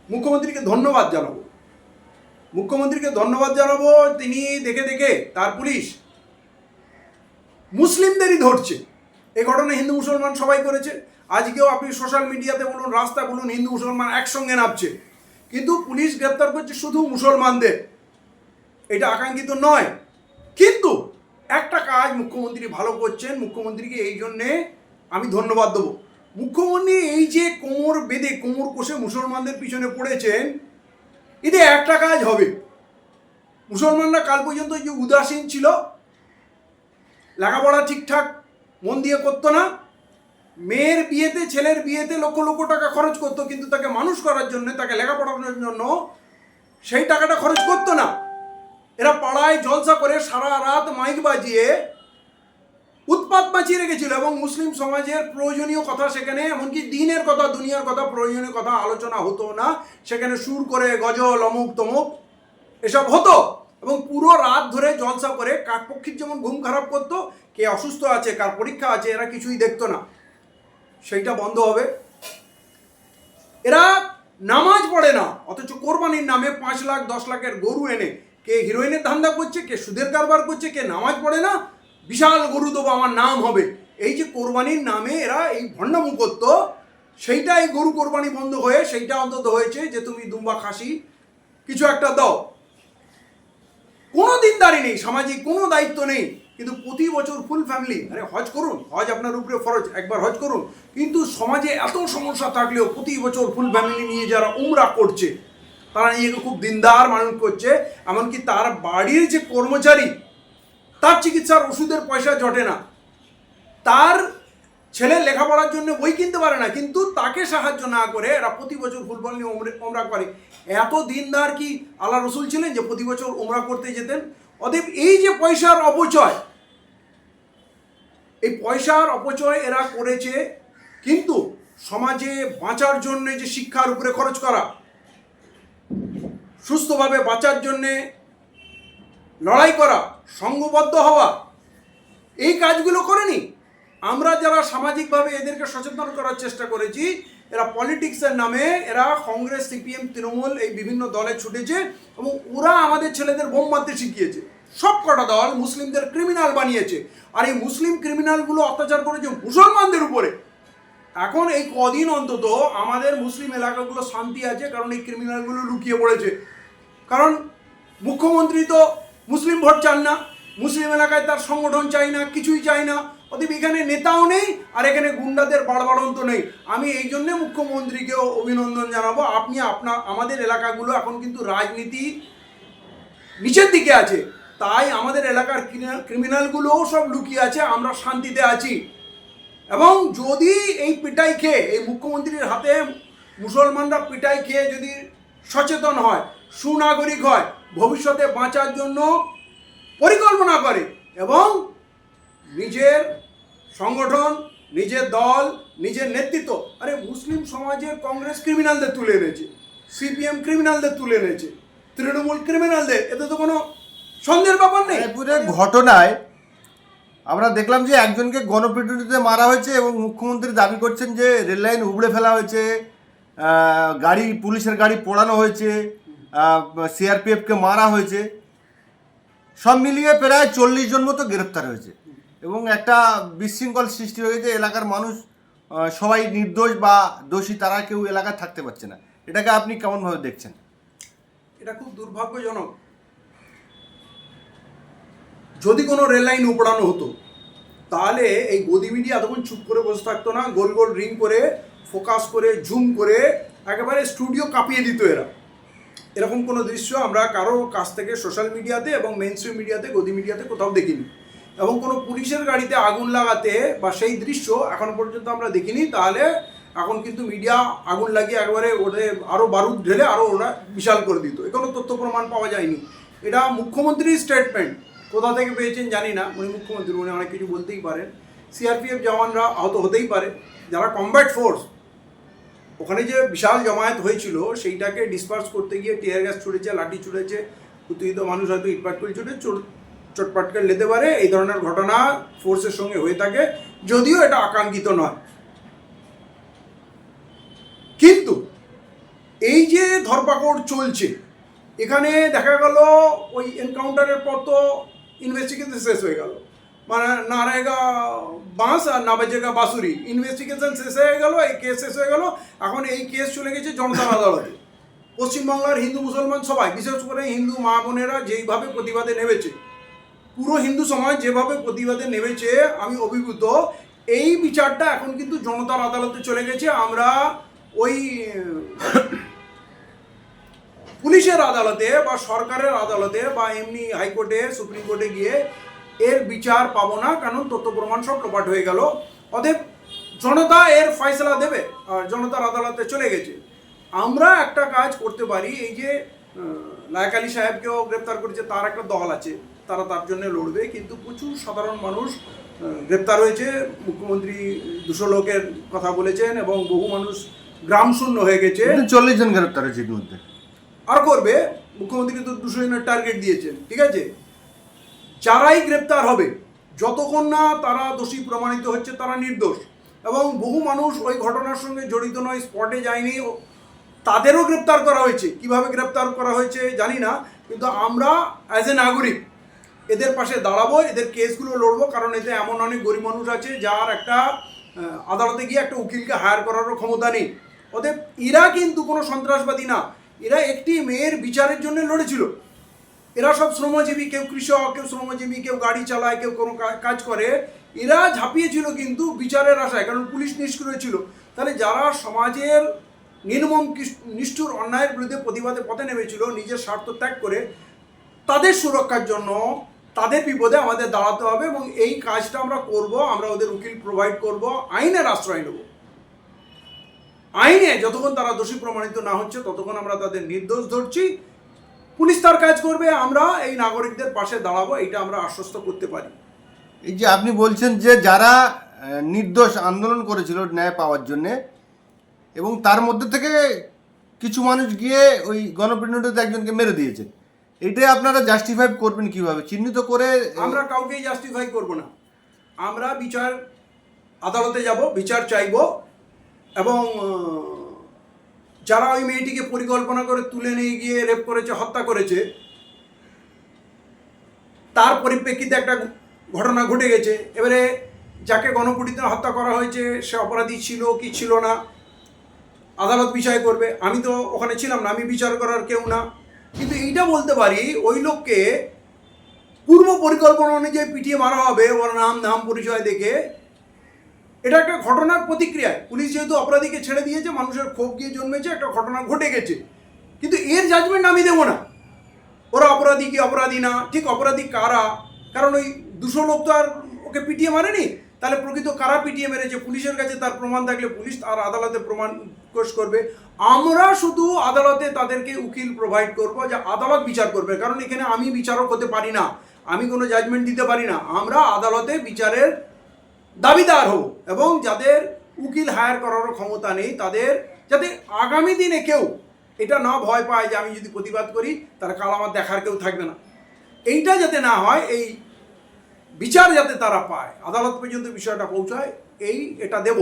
মুখ্যমন্ত্রীকে ধন্যবাদ জানাবো। মুখ্যমন্ত্রীকে ধন্যবাদ জানাবো, তিনি দেখে দেখে তার পুলিশ মুসলিমদেরই ধরছে। এই ঘটনা হিন্দু মুসলমান সবাই করেছে। আজকেও আপনি সোশ্যাল মিডিয়াতে বলুন, রাস্তা বলুন, হিন্দু মুসলমান একসঙ্গে নামছে, কিন্তু পুলিশ গ্রেপ্তার করছে শুধু মুসলমানদের। এটা আকাঙ্ক্ষিত নয়, কিন্তু একটা কাজ মুখ্যমন্ত্রী ভালো করছেন, মুখ্যমন্ত্রীকে এই জন্যে আমি ধন্যবাদ দেবো। মুখ্যমন্ত্রী এই যে কোমর বেঁধে কোমর কষে মুসলমানদের পিছনে পড়েছেন, এতে একটা কাজ হবে। মুসলমানরা কাল পর্যন্ত যে উদাসীন ছিল, লেখাপড়া ঠিকঠাক মন দিয়ে করতো না, মেয়ের বিয়েতে ছেলের বিয়েতে লক্ষ লক্ষ টাকা খরচ করতো, কিন্তু তাকে মানুষ করার জন্য, তাকে লেখাপড়ানোর জন্য সেই টাকাটা খরচ করতো না। এরা পাড়ায় জলসা করে সারা রাত মাইক বাজিয়ে উৎপাত বাঁচিয়ে রেখেছিল, এবং মুসলিম সমাজের প্রয়োজনীয় কথা সেখানে, এমনকি দিনের কথা, দুনিয়ার কথা, প্রয়োজনীয় কথা আলোচনা হতো না। সেখানে সুর করে গজল, অমুক তমুক এসব হতো, এবং পুরো রাত ধরে জলসা করে কাকপক্ষীর যেমন ঘুম খারাপ করতো, কে অসুস্থ আছে, কার পরীক্ষা আছে, এরা কিছুই দেখতো না। সেইটা বন্ধ হবে। এরা নামাজ পড়ে না, অথচ কোরবানির নামে 5 লাখ 10 লাখের গরু এনে কে হিরোইনের ধান্দা করছে, কে সুদের কারবার করছে, কে নামাজ পড়ে না, বিশাল গরু দেবো আমার নাম হবে, এই যে কোরবানির নামে এরা এই ভণ্ডামু করতো, সেইটা এই গরু কোরবানি বন্ধ হয়ে সেইটা অন্তত হয়েছে যে তুমি দুম্বা খাসি কিছু একটা দাও। কোনো দিনদারি নেই, সামাজিক কোনো দায়িত্ব নেই, কিন্তু প্রতি বছর ফুল ফ্যামিলি, আরে হজ করুন, হজ আপনার উপরে ফরজ, একবার হজ করুন, কিন্তু সমাজে এত সমস্যা থাকলেও প্রতি বছর ফুল ফ্যামিলি নিয়ে যারা উমরা করছে, তারা নিজেকে খুব দিনদার মানুষ করছে। এমনকি তার বাড়ির যে কর্মচারী, তার চিকিৎসার ওষুধের পয়সা জটে না, তার ছেলের লেখাপড়ার জন্য বই কিনতে পারে না, কিন্তু তাকে সাহায্য না করে এরা প্রতি বছর ফুল ফ্যামিলি উমরা করে। এত দিনদার কি আল্লাহ রসুল ছিলেন যে প্রতি বছর উমরা করতে যেতেন? অতএব এই যে পয়সার অপচয়, এই পয়সার অপচয় এরা করেছে, কিন্তু সমাজে বাঁচার জন্য যে শিক্ষার উপরে খরচ করা, সুস্থভাবে বাঁচার জন্যে লড়াই করা, সংঘবদ্ধ হওয়া, এই কাজগুলো করেনি। আমরা যারা সামাজিকভাবে এদেরকে সচেতন করার চেষ্টা করেছি, এরা পলিটিক্সের নামে এরা কংগ্রেস, সিপিএম, তৃণমূল এই বিভিন্ন দলে ছুটেছে, এবং ওরা আমাদের ছেলেদের বোম মারতে শিখিয়েছে। সব কটা দল মুসলিমদের ক্রিমিনাল বানিয়েছে, আর এই মুসলিম ক্রিমিনালগুলো অত্যাচার করেছে মুসলমানদের উপরে। এখন এই কদিন অন্তত আমাদের মুসলিম এলাকাগুলো শান্তি আছে, কারণ এই ক্রিমিনালগুলো লুকিয়ে পড়েছে। কারণ মুখ্যমন্ত্রী তো মুসলিম ভোট চান না, মুসলিম এলাকায় তার সংগঠন চাই না, কিছুই চাই না, অতএব এখানে নেতাও নেই, আর এখানে গুন্ডাদের বাড়বাড়ন্ত নেই। আমি এই জন্যে মুখ্যমন্ত্রীকেও অভিনন্দন জানাবো। আপনি আমাদের এলাকাগুলো এখন কিন্তু রাজনীতি নিচের দিকে আছে, তাই আমাদের এলাকার ক্রিমিনালগুলোও সব লুকিয়ে আছে, আমরা শান্তিতে আছি। এবং যদি এই পিটাই খেয়ে, এই মুখ্যমন্ত্রীর হাতে মুসলমানরা পিটাই খেয়ে যদি সচেতন হয়, সুনাগরিক হয়, ভবিষ্যতে বাঁচার জন্য পরিকল্পনা করে, এবং নিজের সংগঠন, নিজের দল, নিজের নেতৃত্ব, আরে মুসলিম সমাজের কংগ্রেস ক্রিমিনালদের তুলে এনেছে, সিপিএম ক্রিমিনালদের তুলে এনেছে, তৃণমূল ক্রিমিনালদের, এতে তো কোনো সন্দেহের ব্যাপার নেই। রায়পুরের ঘটনায় আমরা দেখলাম যে একজনকে গণপিটুনিতে মারা হয়েছে, এবং মুখ্যমন্ত্রী দাবি করছেন যে রেল লাইন উবড়ে ফেলা হয়েছে, গাড়ি, পুলিশের গাড়ি পোড়ানো হয়েছে, সিআরপিএফকে মারা হয়েছে। সব মিলিয়ে প্রায় 40 জন মতো গ্রেপ্তার হয়েছে, এবং একটা বিশৃঙ্খল সৃষ্টি হয়েছে। এলাকার মানুষ সবাই নির্দোষ বা দোষী, তারা কেউ এলাকায় থাকতে পারছে না। এটাকে আপনি কেমনভাবে দেখছেন? এটা খুব দুর্ভাগ্যজনক। যদি কোনো রেল লাইন উপড়ানো হতো, তাহলে এই গদি মিডিয়া এতক্ষণ চুপ করে বসে থাকতো না, গোল গোল রিং করে, ফোকাস করে, জুম করে একেবারে স্টুডিও কাঁপিয়ে দিত এরা। এরকম কোনো দৃশ্য আমরা কারো কাছ থেকে সোশ্যাল মিডিয়াতে এবং মেইন স্ট্রিম মিডিয়াতে, গদি মিডিয়াতে কোথাও দেখিনি। এবং কোনো পুলিশের গাড়িতে আগুন লাগাতে বা সেই দৃশ্য এখন পর্যন্ত আমরা দেখিনি। তাহলে এখন কিন্তু মিডিয়া আগুন লাগিয়ে একবারে ওদের আরও বারুদ ঢেলে আরও ওরা বিশাল করে দিত। এ কোনো তথ্য প্রমাণ পাওয়া যায়নি। এটা মুখ্যমন্ত্রীর স্টেটমেন্ট, কোথা থেকে পেয়েছেন জানি না, উনি মুখ্যমন্ত্রী, উনি অনেক কিছু বলতেই পারেন। সিআরপিএফ জওয়ানরা আহত হতেই পারে, যারা কমব্যাট ফোর্স, ওখানে যে বিশাল জমায়েত হয়েছিল সেইটাকে ডিসপার্স করতে গিয়ে টিয়ার গ্যাস ছুড়েছে, লাঠি ছুড়েছে, উত্তেজিত মানুষ হয়তো ইটপাটকেল ছুটে চটপাটকেল লেতে পারে। এই ধরনের ঘটনা ফোর্সের সঙ্গে হয়ে থাকে, যদিও এটা আকাঙ্ক্ষিত নয়। কিন্তু এই যে ধরপাকড় চলছে, এখানে দেখা গেল ওই এনকাউন্টারের পর তো ইনভেস্টিগেশন শেষ হয়ে গেল, মানে না रहेगा বাঁশ আর না বাজেগা বাঁশুরি, ইনভেস্টিগেশন শেষ হয়ে গেল, এই কেস শেষ হয়ে গেল। এখন এই কেস চলে গেছে জনতার আদালতে। পশ্চিমবাংলার হিন্দু মুসলমান সবাই, বিশেষ করে হিন্দু মা বোনেরা যেইভাবে প্রতিবাদে নেমেছে, পুরো হিন্দু সমাজ যেভাবে প্রতিবাদে নেমেছে, আমি অভিভূত। এই বিচারটা এখন কিন্তু জনতার আদালতে চলে গেছে। আমরা ওই পুলিশের আদালতে বা সরকারের আদালতে বা এমনি হাইকোর্টে সুপ্রিম কোর্টে গিয়ে এর বিচার পাবো না, কারণ তথ্য প্রমাণ সব লোপাট হয়ে গেল। অতএব জনতা এর ফয়সলা দেবে, আর জনতার আদালতে চলে গেছে। আমরা একটা কাজ করতে পারি, এই যে লায়েক আলী সাহেবকেও গ্রেপ্তার করেছে, তার একটা দল আছে, তারা তার জন্য লড়বে, কিন্তু প্রচুর সাধারণ মানুষ গ্রেপ্তার হয়েছে। মুখ্যমন্ত্রী 200 লোকের কথা বলেছেন এবং বহু মানুষ গ্রাম শূন্য হয়ে গেছে। 40 জন গ্রেপ্তার হয়েছে এর মধ্যে, আর করবে। মুখ্যমন্ত্রী তো 200 জনের টার্গেট দিয়েছেন, ঠিক আছে। যারাই গ্রেপ্তার হবে, যতক্ষণ না তারা দোষী প্রমাণিত হচ্ছে, তারা নির্দোষ। এবং বহু মানুষ ওই ঘটনার সঙ্গে জড়িত নয়, স্পটে যায়নি, তাদেরও গ্রেপ্তার করা হয়েছে। কিভাবে গ্রেপ্তার করা হয়েছে জানি না, কিন্তু আমরা অ্যাজ এ নাগরিক এদের পাশে দাঁড়াবো, এদের কেসগুলো লড়বো, কারণ এতে এমন অনেক গরিব মানুষ আছে যার একটা আদালতে গিয়ে একটা উকিলকে হায়ার করারও ক্ষমতা নেই। অতএব এরা কিন্তু কোনো সন্ত্রাসবাদী না, এরা একটি মেয়ের বিচারের জন্য লড়েছিল। এরা সব শ্রমজীবী, কেউ কৃষক, কেউ শ্রমজীবী, কেউ গাড়ি চালায়, কেউ কোনো কাজ করে। এরা ঝাঁপিয়েছিল কিন্তু বিচারের আশায়, কারণ পুলিশ নিষ্ক্রিয় ছিল। তাহলে যারা সমাজের নির্মম নিষ্ঠুর অন্যায়ের বিরুদ্ধে প্রতিবাদে পথে নেমেছিল নিজের স্বার্থ ত্যাগ করে, তাদের সুরক্ষার জন্য, তাদের বিপদে আমাদের দাঁড়াতে হবে এবং এই কাজটা আমরা করব। আমরা ওদের উকিল প্রোভাইড করব, আইনের আশ্রয় নেব। আইনে যতক্ষণ তারা দোষী প্রমাণিত না হচ্ছে ততক্ষণ আমরা তাদের নির্দোষ ধরছি। পুলিশ তার কাজ করবে, আমরা এই নাগরিকদের পাশে দাঁড়াবো, এটা আমরা আশ্বস্ত করতে পারি। এই যে আপনি বলছেন যে যারা নির্দোষ আন্দোলন করেছিল ন্যায় পাওয়ার জন্যে, এবং তার মধ্যে থেকে কিছু মানুষ গিয়ে ওই গণপিটুনিতে একজনকে মেরে দিয়েছে, এইটাই আপনারা জাস্টিফাই করবেন কিভাবে? চিহ্নিত করে আমরা কাউকেই জাস্টিফাই করব না। আমরা বিচার আদালতে যাব, বিচার চাইব, এবং যারা ওই মেয়েটিকে পরিকল্পনা করে তুলে নিয়ে গিয়ে রেপ করেছে, হত্যা করেছে, তার পরিপ্রেক্ষিতে একটা ঘটনা ঘটে গেছে। এবারে যাকে গণপিটুনিতে হত্যা করা হয়েছে সে অপরাধী ছিল কি ছিল না, আদালত বিচার করবে। আমি তো ওখানে ছিলাম না, আমি বিচার করার কেউ না। কিন্তু এইটা বলতে পারি, ওই লোককে পূর্ব পরিকল্পনা অনুযায়ী পিটিয়ে মারা হবে ওর নাম ধাম পরিচয় দেখে। এটা একটা ঘটনার প্রতিক্রিয়ায় পুলিশ যেহেতু অপরাধীকে ছেড়ে দিয়েছে, মানুষের ক্ষোভ গিয়ে জন্মেছে, একটা ঘটনা ঘটে গেছে, কিন্তু এর জাজমেন্ট আমি দেবো না। ওরা অপরাধী কি অপরাধী না, ঠিক অপরাধী কারা, কারণ ওই 200 লোক তো আর ওকে পিটিয়ে মারেনি। তাহলে প্রকৃত কারা পিটিয়ে মেরেছে, পুলিশের কাছে তার প্রমাণ থাকলে পুলিশ আর আদালতে প্রমাণ পেশ করবে। আমরা শুধু আদালতে তাদেরকে উকিল প্রোভাইড করব, যে আদালত বিচার করবে, কারণ এখানে আমি বিচারক হতে পারি না, আমি কোনো জাজমেন্ট দিতে পারি না। আমরা আদালতে বিচারের দাবিদার হব, এবং যাদের উকিল হায়ার করারও ক্ষমতা নেই তাদের যাতে আগামী দিনে কেউ এটা না ভয় পায় যে আমি যদি প্রতিবাদ করি তার কাল আমার দেখার কেউ থাকবে না, এইটা যাতে না হয়, এই বিচার যাতে তারা পায়, আদালত পর্যন্ত বিষয়টা পৌঁছায়, এটা দেব।